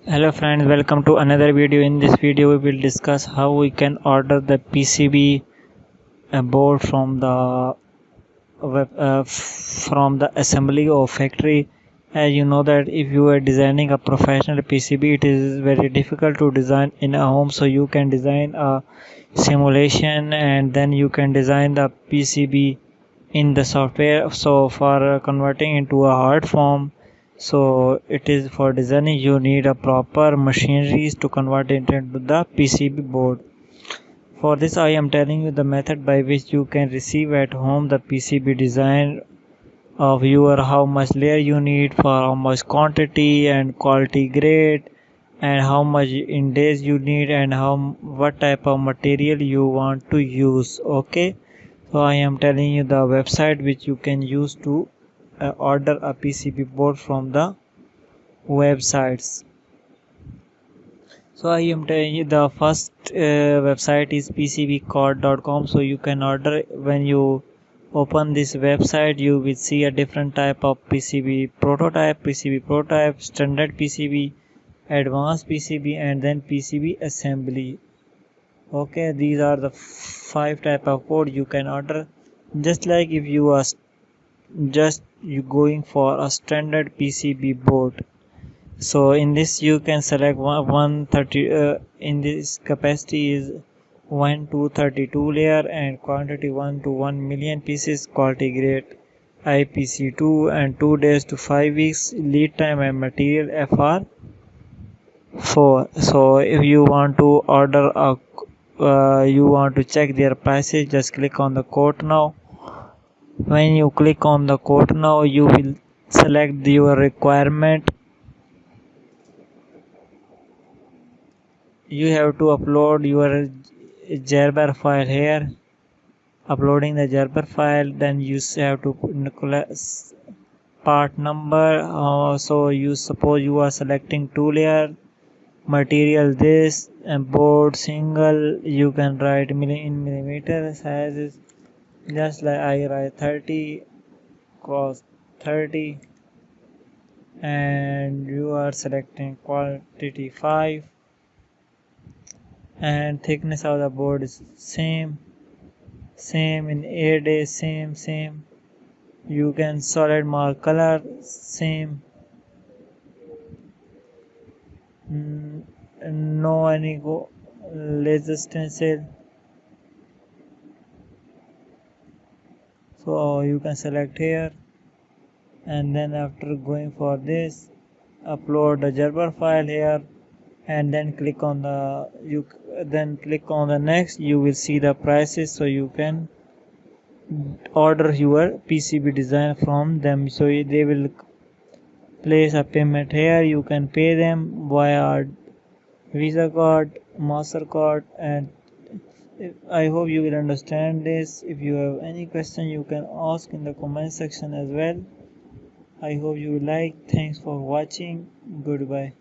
Hello friends, welcome to another video. In this video we will discuss how we can order the PCB board from the from the assembly or factory. As you know that if you are designing a professional PCB, it is very difficult to design in a home, so you can design a simulation and then you can design the PCB in the software. So for converting into a hard form, so it is for designing you need a proper machineries to convert it into the PCB board. For this I am telling you the method by which you can receive at home the PCB design of your how much layer you need, for how much quantity and quality grade, and how much in days you need, and how what type of material you want to use. Okay, so I am telling you the website which you can use to order a PCB board from the websites. So I am telling you the first website is pcbcode.com. So you can order. When you open this website you will see a different type of PCB prototype, standard PCB, advanced PCB, and then PCB assembly. Okay, these are the 5 type of code you can order. Just like if you are just you going for a standard PCB board, so in this you can select 130 in this capacity is 1 to 32 layer and quantity 1 to 1 million pieces, quality grade IPC2, and 2 days to 5 weeks lead time, and material FR4. So if you want to order a you want to check their prices, just click on the quote now. When you click on the quote now you will select your requirement. You have to upload your Gerber file here. Uploading the Gerber file, then you have to put part number. So you suppose you are selecting 2 layer, material this, and board single. You can write in millimeter sizes, just like I write 30 cross 30, and you are selecting quantity 5, and thickness of the board is same in 8 days, same. You can solid mark color same. No any go laser stencil. So you can select here, and then after going for this, upload the Gerber file here, and then click on the next. You will see the prices, so you can order your PCB design from them. So they will place a payment here. You can pay them via Visa card, MasterCard, and I hope you will understand this. If you have any question you can ask in the comment section as well. I hope you like. Thanks for watching. Goodbye.